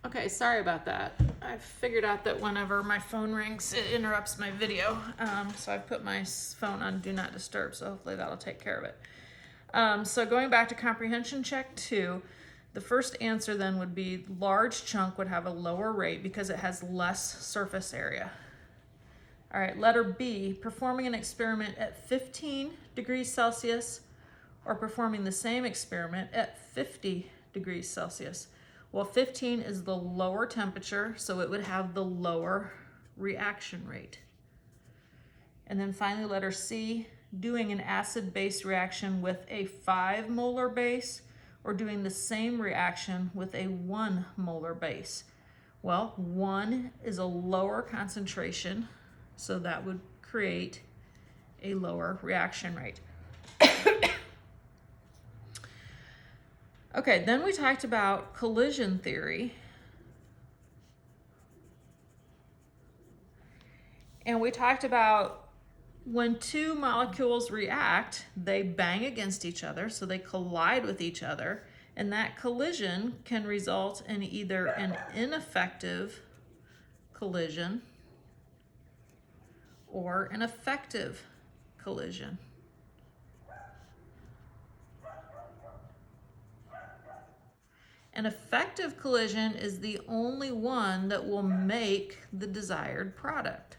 Okay, sorry about that. I figured out that whenever my phone rings, it interrupts my video. So I've put my phone on Do Not Disturb, so hopefully that'll take care of it. So going back to comprehension check 2, the first answer then would be large chunk would have a lower rate because it has less surface area. All right, letter B, performing an experiment at 15 degrees Celsius or performing the same experiment at 50 degrees Celsius. Well, 15 is the lower temperature, so it would have the lower reaction rate. And then finally, letter C, doing an acid-base reaction with a 5 molar base or doing the same reaction with a 1 molar base. Well, 1 is a lower concentration, so that would create a lower reaction rate. Okay, then we talked about collision theory. And we talked about when two molecules react, they bang against each other, so they collide with each other, and that collision can result in either an ineffective collision or an effective collision. An effective collision is the only one that will make the desired product.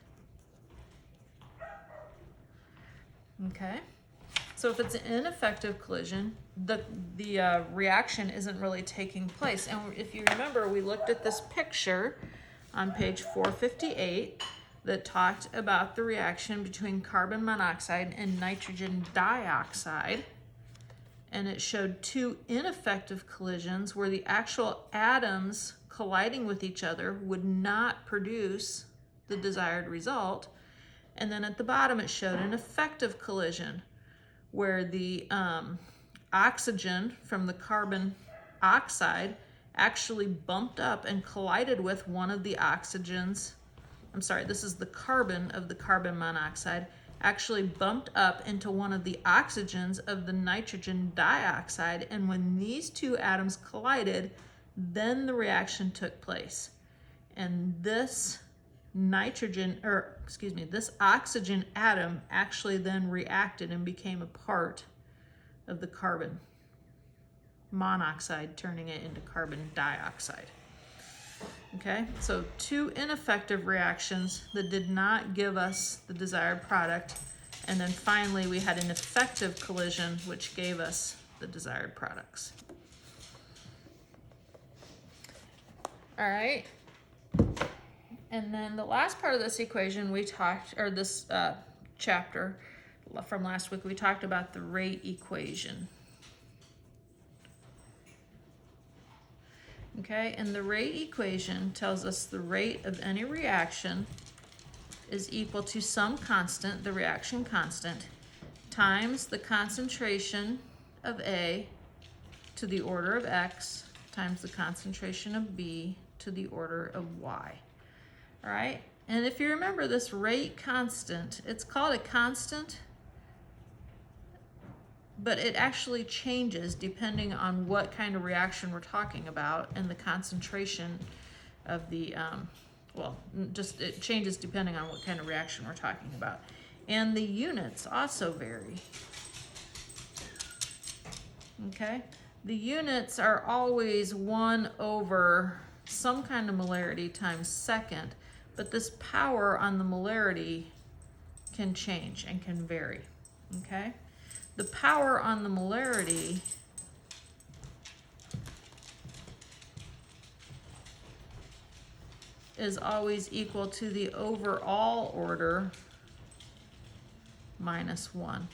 Okay, so if it's an ineffective collision, the reaction isn't really taking place. And if you remember, we looked at this picture on page 458 that talked about the reaction between carbon monoxide and nitrogen dioxide. And it showed two ineffective collisions where the actual atoms colliding with each other would not produce the desired result. And then at the bottom it showed an effective collision where the oxygen from the carbon oxide actually bumped up and collided with one of the oxygens. I'm sorry, this is the carbon of the carbon monoxide, actually bumped up into one of the oxygens of the nitrogen dioxide, and when these two atoms collided, then the reaction took place. And this this oxygen atom actually then reacted and became a part of the carbon monoxide, turning it into carbon dioxide. Okay, so two ineffective reactions that did not give us the desired product. And then finally, we had an effective collision, which gave us the desired products. All right. And then the last part of this equation we talked, or this chapter from last week, we talked about the rate equation. Okay, and the rate equation tells us the rate of any reaction is equal to some constant, the reaction constant, times the concentration of A to the order of X times the concentration of B to the order of Y. All right, and if you remember this rate constant, it's called a constant, but it actually changes depending on what kind of reaction we're talking about and the concentration of the, it changes depending on what kind of reaction we're talking about. And the units also vary. Okay, the units are always 1 over some kind of molarity times second, but this power on the molarity can change and can vary. Okay, the power on the molarity is always equal to the overall order minus 1,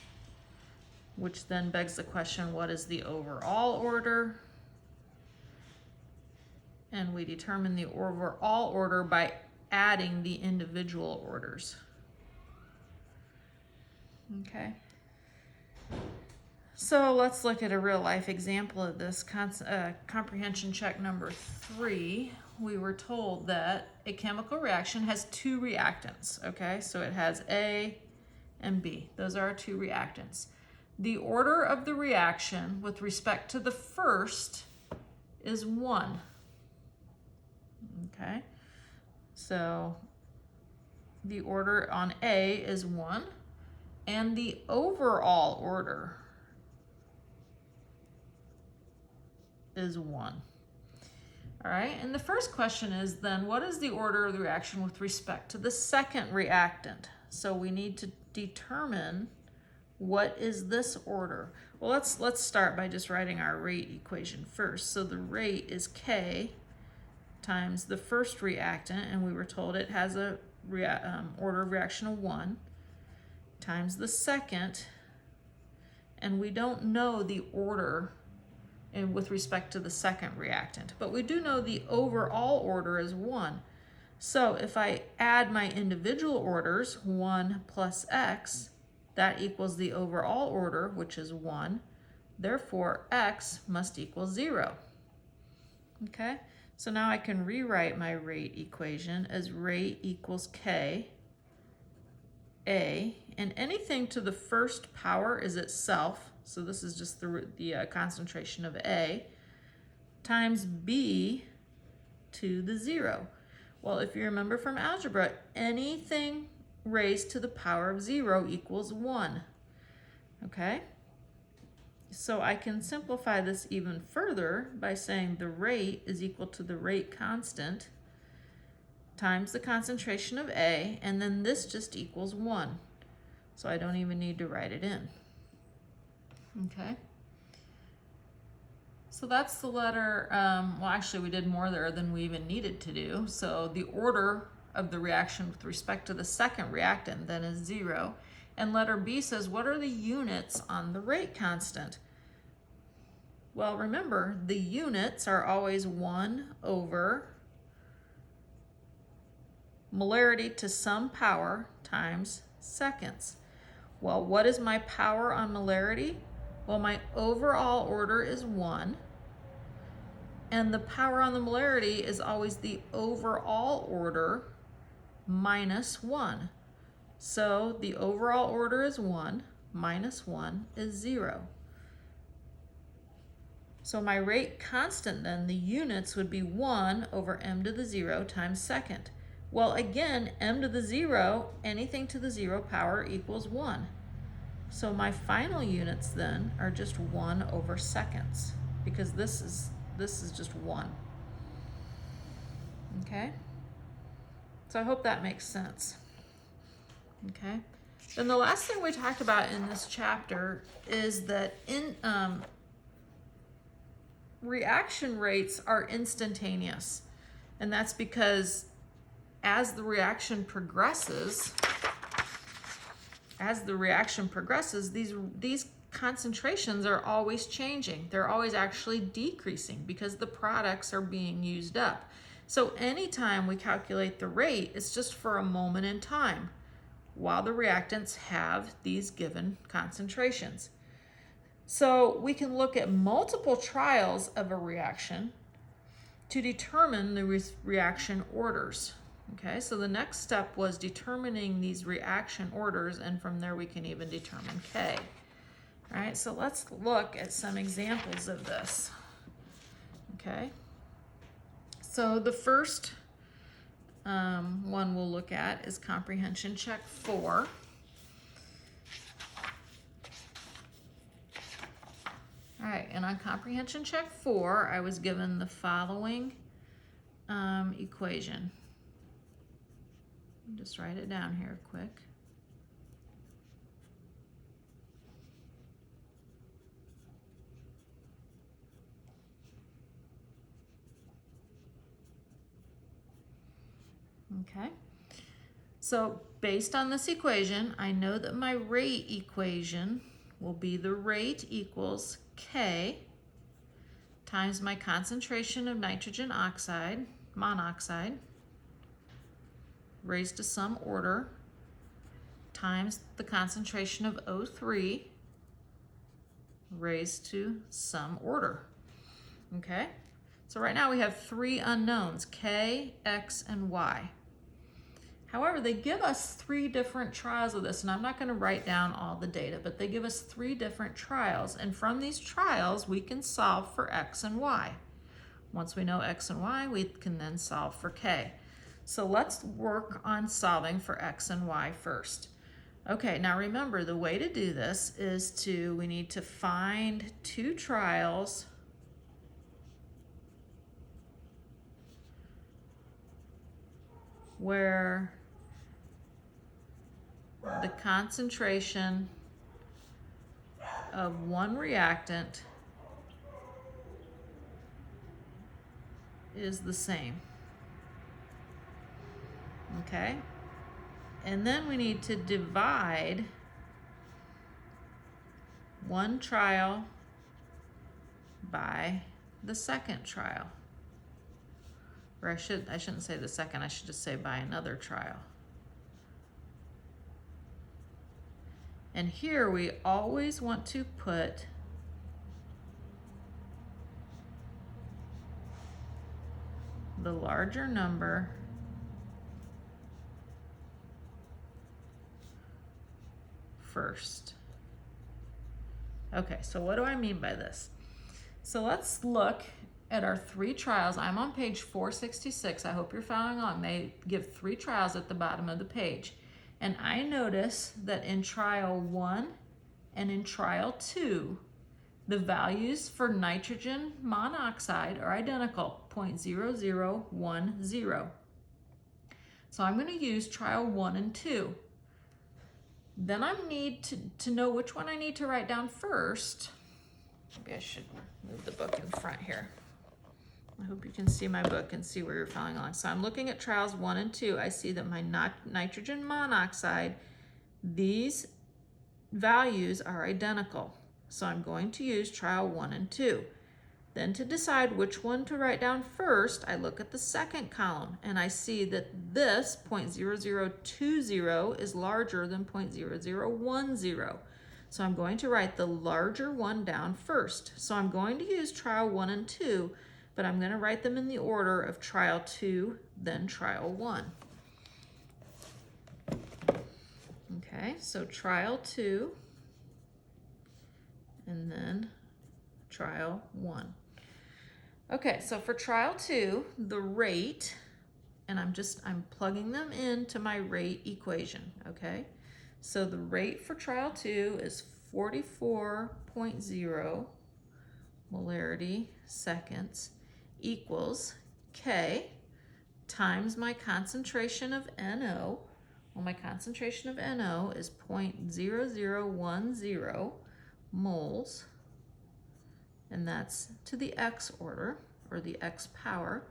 which then begs the question, what is the overall order? And we determine the overall order by adding the individual orders. Okay. So let's look at a real life example of this. Comprehension check number 3. We were told that a chemical reaction has 2 reactants. Okay, so it has A and B. Those are our 2 reactants. The order of the reaction with respect to the first is 1. Okay, so the order on A is 1, and the overall order is 1. All right, and the first question is then, what is the order of the reaction with respect to the second reactant? So we need to determine what is this order. Well, let's start by just writing our rate equation first. So the rate is K times the first reactant, and we were told it has a order of reaction of 1, times the second, and we don't know the order with respect to the second reactant, but we do know the overall order is 1. So if I add my individual orders, 1 plus x, that equals the overall order, which is 1. Therefore, x must equal 0. Okay, so now I can rewrite my rate equation as rate equals K, A, and anything to the first power is itself, so this is just the concentration of A, times B to the 0. Well, if you remember from algebra, anything raised to the power of 0 equals 1. Okay? So I can simplify this even further by saying the rate is equal to the rate constant times the concentration of A, and then this just equals 1. So I don't even need to write it in. Okay? So that's the letter, well, actually we did more there than we even needed to do. So the order of the reaction with respect to the second reactant then is 0. And letter B says, what are the units on the rate constant? Well, remember, the units are always 1 over molarity to some power times seconds. Well, what is my power on molarity? Well, my overall order is 1, and the power on the molarity is always the overall order minus 1. So the overall order is 1, minus 1 is 0. So my rate constant then, the units would be 1 over m to the 0 times second. Well, again, m to the 0, anything to the 0 power equals 1. So my final units then are just 1 over seconds, because this is just 1. Okay? So I hope that makes sense. Okay? Then the last thing we talked about in this chapter is that reaction rates are instantaneous. And that's because as the reaction progresses, these concentrations are always changing. They're always actually decreasing because the products are being used up. So anytime we calculate the rate, it's just for a moment in time while the reactants have these given concentrations. So we can look at multiple trials of a reaction to determine the reaction orders. Okay, so the next step was determining these reaction orders, and from there we can even determine K. All right, so let's look at some examples of this. Okay, so the first one we'll look at is comprehension check 4. All right, and on comprehension check 4, I was given the following equation. Just write it down here quick. Okay, so based on this equation, I know that my rate equation will be the rate equals K times my concentration of nitrogen oxide, monoxide, raised to some order, times the concentration of O3 raised to some order. Okay, so right now we have 3 unknowns, K, X, and Y. However, they give us 3 different trials of this, and I'm not going to write down all the data, but they give us 3 different trials, and from these trials we can solve for X and Y. Once we know x and y, we can then solve for k. So let's work on solving for x and y first. Okay, now remember, the way to do this is we need to find two trials where the concentration of one reactant is the same. Okay? And then we need to divide one trial by the second trial. Or I shouldn't say the second, I should just say by another trial. And here we always want to put the larger number first. Okay, so what do I mean by this? So let's look at our three trials. I'm on page 466. I hope you're following along. They give three trials at the bottom of the page. And I notice that in trial 1 and in trial 2, the values for nitrogen monoxide are identical, 0.0010. So I'm going to use trial 1 and 2. Then I need to know which one I need to write down first. Maybe I should move the book in front here. I hope you can see my book and see where you're following along. So I'm looking at trials 1 and 2. I see that my nitrogen monoxide, these values are identical. So I'm going to use trial 1 and 2. Then to decide which one to write down first, I look at the second column and I see that this 0.0020 is larger than 0.0010. So I'm going to write the larger one down first. So I'm going to use trial 1 and 2, but I'm going to write them in the order of trial 2, then trial 1. Okay, so trial 2, and then trial 1. Okay, so for trial 2, the rate, and I'm plugging them into my rate equation, okay? So the rate for trial 2 is 44.0 molarity seconds equals K times my concentration of NO. Well, my concentration of NO is 0.0010 moles, and that's to the X order, or the X power.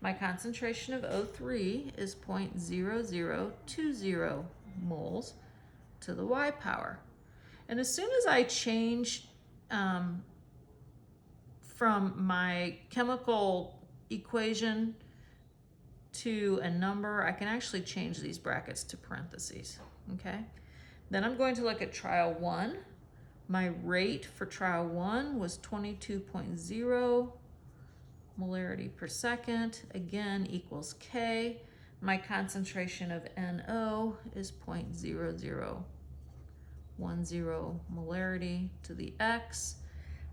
My concentration of O3 is 0.0020 moles to the Y power. And as soon as I change from my chemical equation to a number, I can actually change these brackets to parentheses, okay? Then I'm going to look at trial 1. My rate for trial 1 was 22.0 molarity per second, again equals K. My concentration of NO is 0.0010 molarity to the X.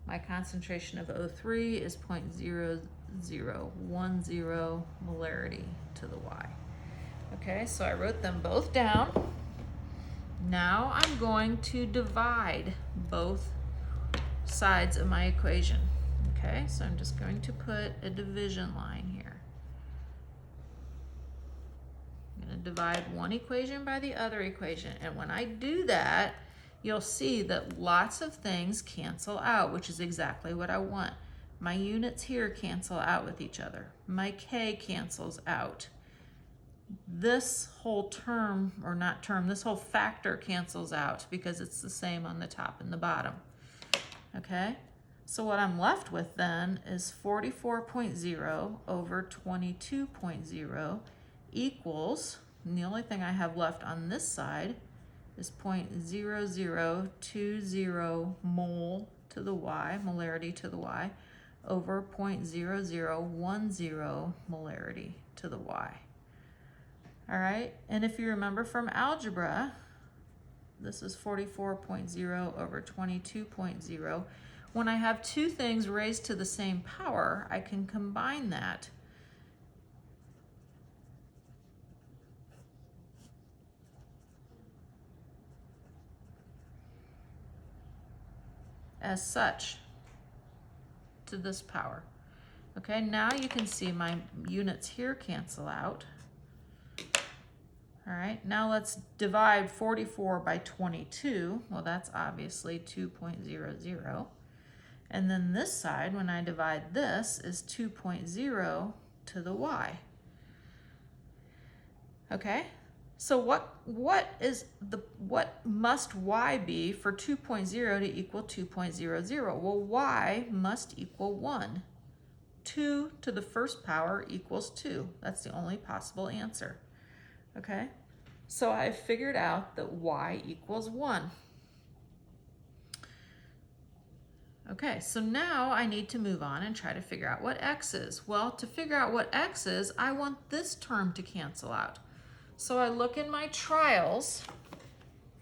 My concentration of O3 is 0.0010 molarity to the Y. Okay, so I wrote them both down. Now I'm going to divide both sides of my equation. Okay, so I'm just going to put a division line here. I'm going to divide one equation by the other equation, and when I do that, you'll see that lots of things cancel out, which is exactly what I want. My units here cancel out with each other. My K cancels out. This whole term, or not term, this whole factor cancels out because it's the same on the top and the bottom. Okay, so what I'm left with then is 44.0 over 22.0 equals, and the only thing I have left on this side is 0.0020 mole to the Y, molarity to the Y, over 0.0010 molarity to the Y. All right, and if you remember from algebra, this is 44.0 over 22.0. when I have two things raised to the same power, I can combine that. As such to this power. Okay, now you can see my units here cancel out. All right, now let's divide 44 by 22. Well, that's obviously 2.00. And then this side, when I divide this, is 2.0 to the y. Okay, so what must y be for 2.0 to equal 2.00? Well, y must equal 1. 2 to the first power equals 2. That's the only possible answer. Okay, so I figured out that y equals 1. Okay, so now I need to move on and try to figure out what x is. Well, to figure out what x is, I want this term to cancel out. So I look in my trials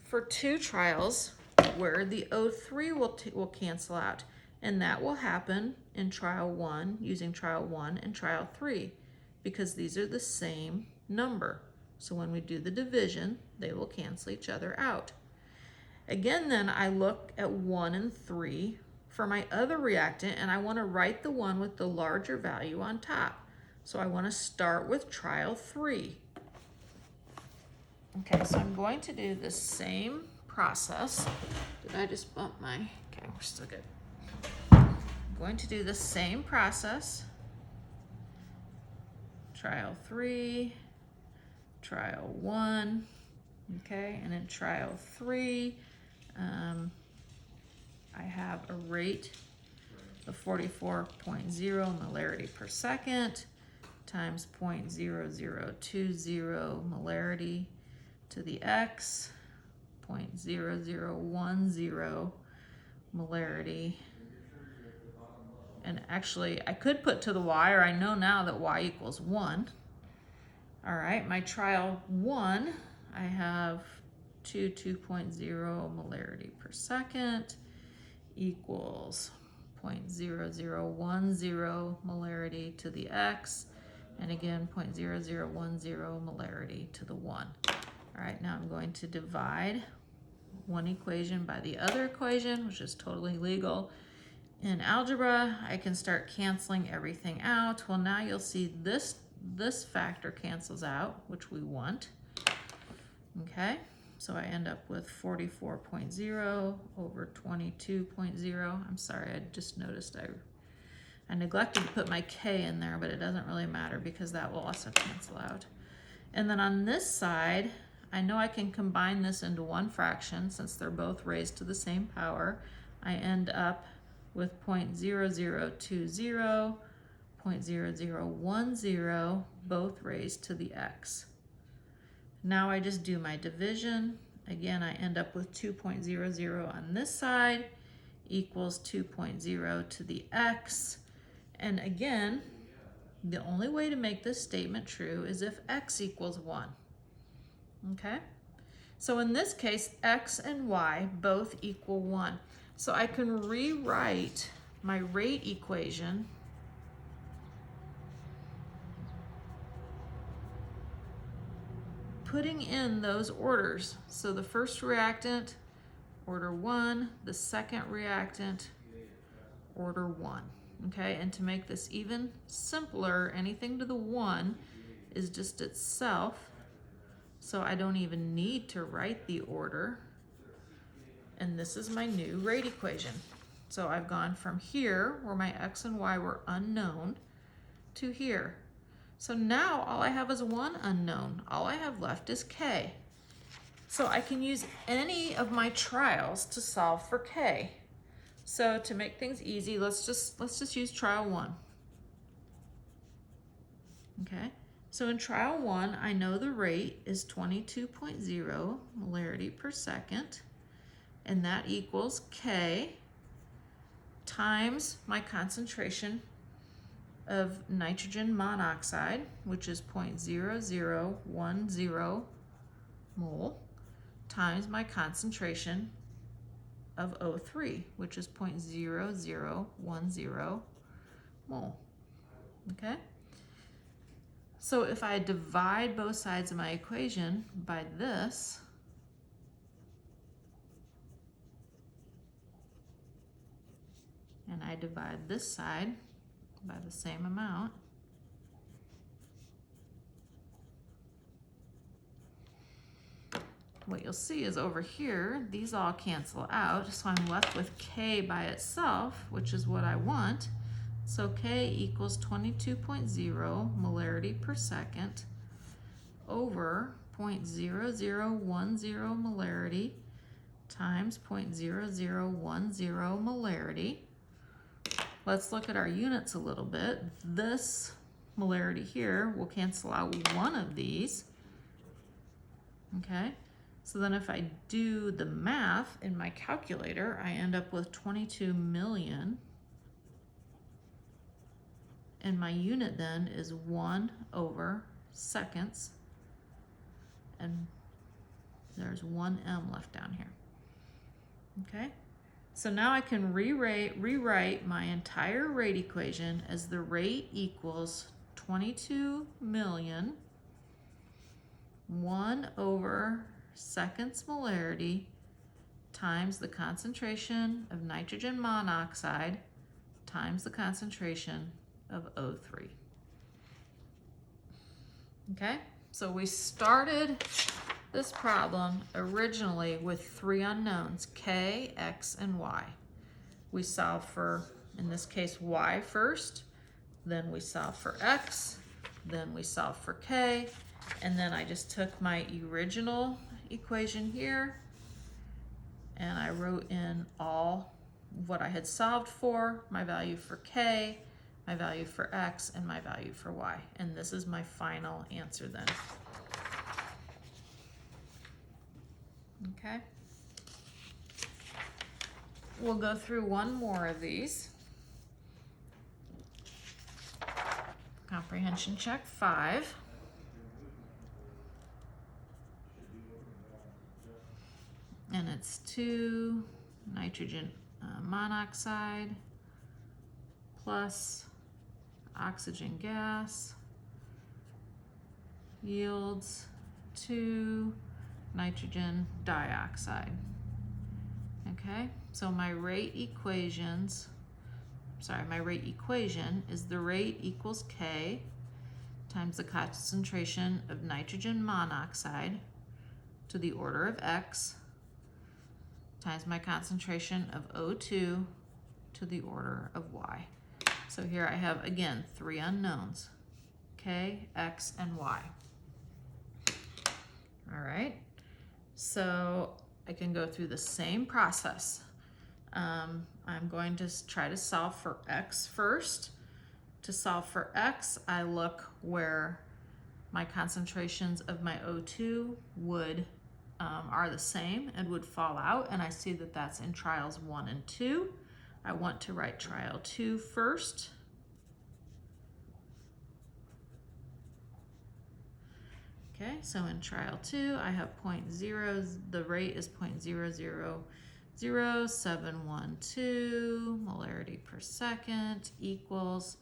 for two trials where the O3 will cancel out, and that will happen in trial 1 using trial 1 and trial 3 because these are the same number. So when we do the division, they will cancel each other out. Again, then I look at 1 and 3 for my other reactant, and I want to write the one with the larger value on top. So I want to start with trial 3. Okay, so I'm going to do the same process. Did I just bump my, okay, we're still good. I'm going to do the same process. Trial 3, trial 1, okay, and in trial 3, I have a rate of 44.0 molarity per second times 0.0020 molarity to the x, 0.0010 molarity. And actually, I could put to the y, or I know now that y equals 1. All right, my trial 1, I have 2.0 molarity per second equals 0.0010 molarity to the x, and again 0.0010 molarity to the 1. All right, now I'm going to divide one equation by the other equation, which is totally legal. In algebra, I can start canceling everything out. Well, now you'll see this factor cancels out, which we want. Okay, so I end up with 44.0 over 22.0. I'm sorry, I just noticed I neglected to put my k in there, but it doesn't really matter because that will also cancel out. And then on this side, I know I can combine this into one fraction since they're both raised to the same power. I end up with 0.0020, 0.0010, both raised to the x. Now I just do my division. Again, I end up with 2.00 on this side equals 2.0 to the x. And again, the only way to make this statement true is if x equals 1. Okay? So in this case, x and y both equal 1. So I can rewrite my rate equation putting in those orders. So the first reactant, order 1, the second reactant, order 1. Okay, and to make this even simpler, anything to the 1 is just itself. So I don't even need to write the order. And this is my new rate equation. So I've gone from here, where my x and y were unknown, to here. So now all I have is one unknown. All I have left is k. So I can use any of my trials to solve for k. So to make things easy, let's just use trial 1. Okay, so in trial 1, I know the rate is 22.0 molarity per second, and that equals k times my concentration of nitrogen monoxide, which is 0.0010 mole, times my concentration of O3, which is 0.0010 mole, okay? So if I divide both sides of my equation by this, and I divide this side by the same amount, what you'll see is over here, these all cancel out, so I'm left with K by itself, which is what I want. So K equals 22.0 molarity per second over 0.0010 molarity times 0.0010 molarity. Let's look at our units a little bit. This molarity here will cancel out one of these, okay? So then if I do the math in my calculator, I end up with 22 million. And my unit then is 1 over seconds. And there's 1 m left down here. Okay? So now I can rewrite my entire rate equation as the rate equals 22 million 1 over seconds molarity times the concentration of nitrogen monoxide times the concentration of O3. Okay, so we started this problem originally with 3 unknowns, K, X, and Y. We solved for, in this case, Y first, then we solved for X, then we solved for K, and then I just took my original equation here and I wrote in all what I had solved for, my value for K, my value for X, and my value for Y. And this is my final answer then. Okay. We'll go through one more of these. Comprehension check 5. And it's 2 nitrogen monoxide plus oxygen gas yields 2 nitrogen dioxide. Okay, so my rate equation is the rate equals K times the concentration of nitrogen monoxide to the order of X times my concentration of O2 to the order of Y. So here I have, again, 3 unknowns, K, X, and Y. All right, so I can go through the same process. I'm going to try to solve for X first. To solve for X, I look where my concentrations of my O2 would are the same and would fall out, and I see that that's in trials 1 and 2. I want to write trial 2 first. Okay, so in trial 2, I have the rate is 0.000712 molarity per second equals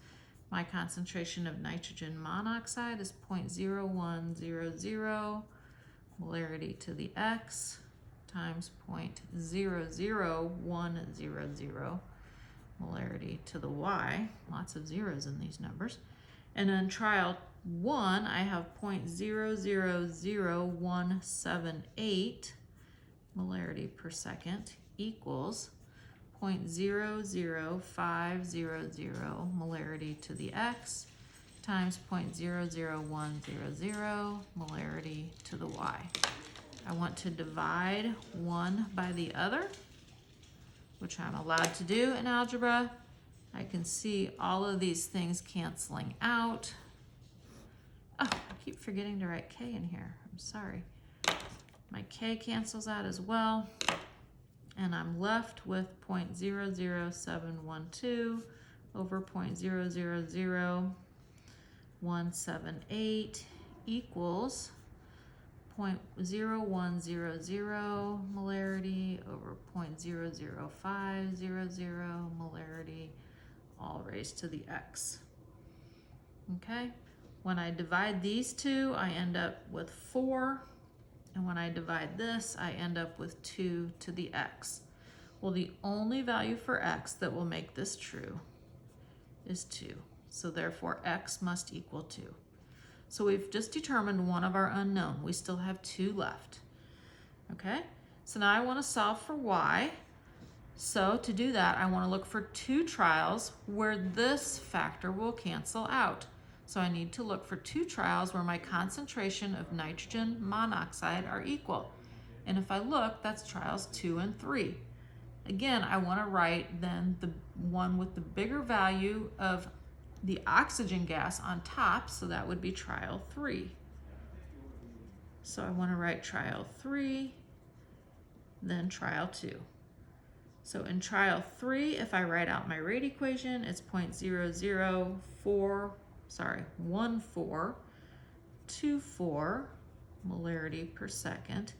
my concentration of nitrogen monoxide is 0.0100 molarity to the X times 0.00100 molarity to the Y. Lots of zeros in these numbers. And in trial 1, I have 0.000178 molarity per second equals 0.00500 molarity to the X times 0.00100 molarity to the Y. I want to divide one by the other, which I'm allowed to do in algebra. I can see all of these things canceling out. Oh, I keep forgetting to write K in here. I'm sorry. My K cancels out as well. And I'm left with 0.00712 over 0.000178 equals 0.0100 molarity over 0.00500 molarity, all raised to the x. Okay, when I divide these two, I end up with 4, and when I divide this, I end up with 2 to the x. Well, the only value for x that will make this true is 2, so therefore x must equal 2. So we've just determined one of our unknown. We still have 2 left. Okay, so now I want to solve for y. So to do that, I want to look for 2 trials where this factor will cancel out. So I need to look for 2 trials where my concentration of nitrogen monoxide are equal. And if I look, that's trials 2 and 3. Again, I want to write then the one with the bigger value of the oxygen gas on top, so that would be trial 3. So I want to write trial 3, then trial 2. So in trial 3, if I write out my rate equation, it's 0.01424 molarity per second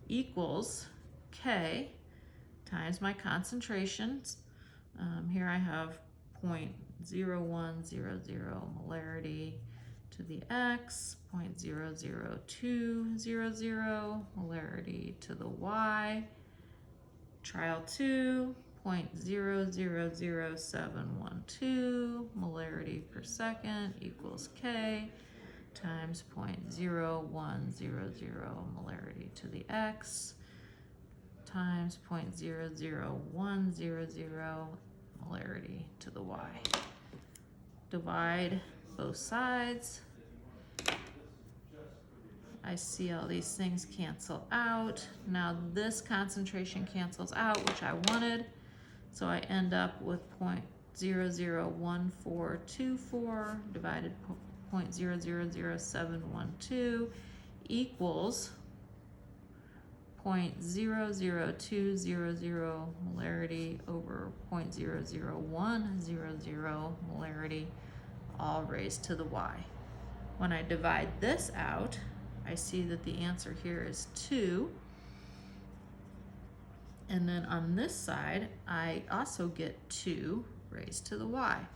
equals K times my concentrations. Here I have 0.0100 molarity to the x, 0.00200 molarity to the y. Trial 2, 0.000712 molarity per second equals K times 0.0100 molarity to the x times 0.00100 molarity to the y. Divide both sides. I see all these things cancel out. Now this concentration cancels out, which I wanted. So I end up with 0.001424 divided 0.000712 equals 0.00200 molarity over 0.00100 molarity, all raised to the y. When I divide this out, I see that the answer here is 2. And then on this side, I also get 2 raised to the y.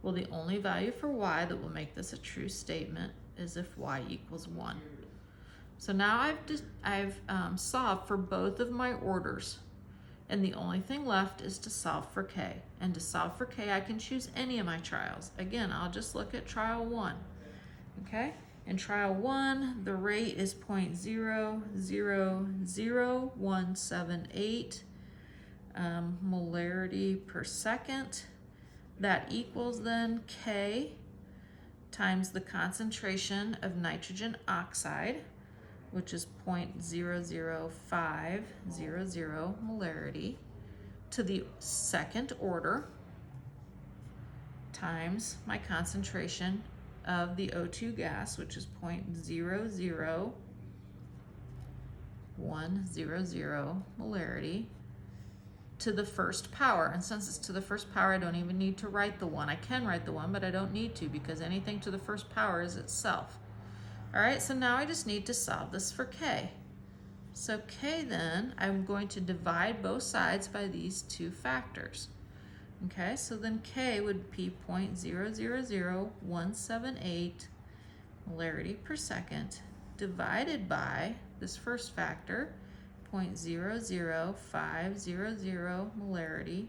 Well, the only value for y that will make this a true statement is if y equals 1. So now I've solved for both of my orders. And the only thing left is to solve for k. And to solve for k, I can choose any of my trials. Again, I'll just look at trial 1. Okay? In trial 1, the rate is 0.000178 molarity per second. That equals then K times the concentration of nitrogen oxide, which is 0.00500 molarity, to the second order, times my concentration of the O2 gas, which is 0.00100 molarity, to the first power. And since it's to the first power, I don't even need to write the 1. I can write the 1, but I don't need to, because anything to the first power is itself. All right, so now I just need to solve this for K. So K then, I'm going to divide both sides by these 2 factors. Okay, so then K would be 0.000178 molarity per second divided by this first factor, 0.00500 molarity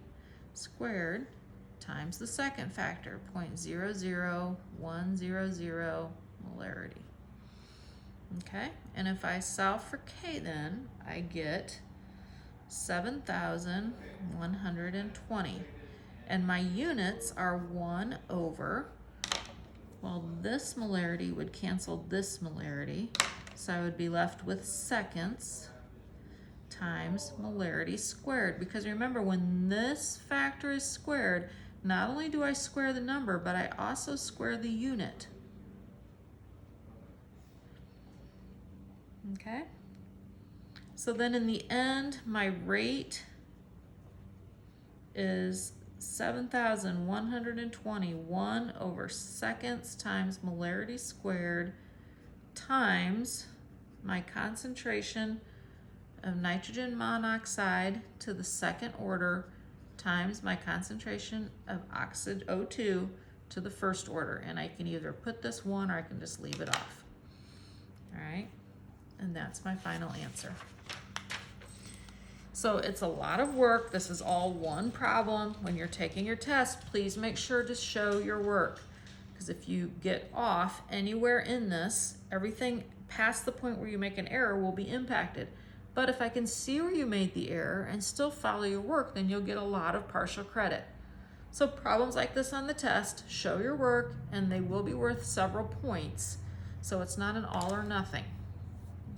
squared, times the second factor, 0.00100 molarity. Okay, and if I solve for K then, I get 7,120. And my units are 1 over, well, this molarity would cancel this molarity, so I would be left with seconds times molarity squared. Because remember, when this factor is squared, not only do I square the number, but I also square the unit. Okay? So then in the end, my rate is 7,121 over seconds times molarity squared times my concentration of nitrogen monoxide to the second order times my concentration of oxide O2 to the first order. And I can either put this 1 or I can just leave it off. All right, and that's my final answer. So it's a lot of work. This is all one problem. When you're taking your test, please make sure to show your work. Because if you get off anywhere in this, everything past the point where you make an error will be impacted. But if I can see where you made the error and still follow your work, then you'll get a lot of partial credit. So problems like this on the test, show your work, and they will be worth several points. So it's not an all or nothing.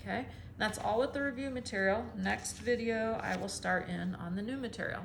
Okay, that's all with the review material. Next video, I will start in on the new material.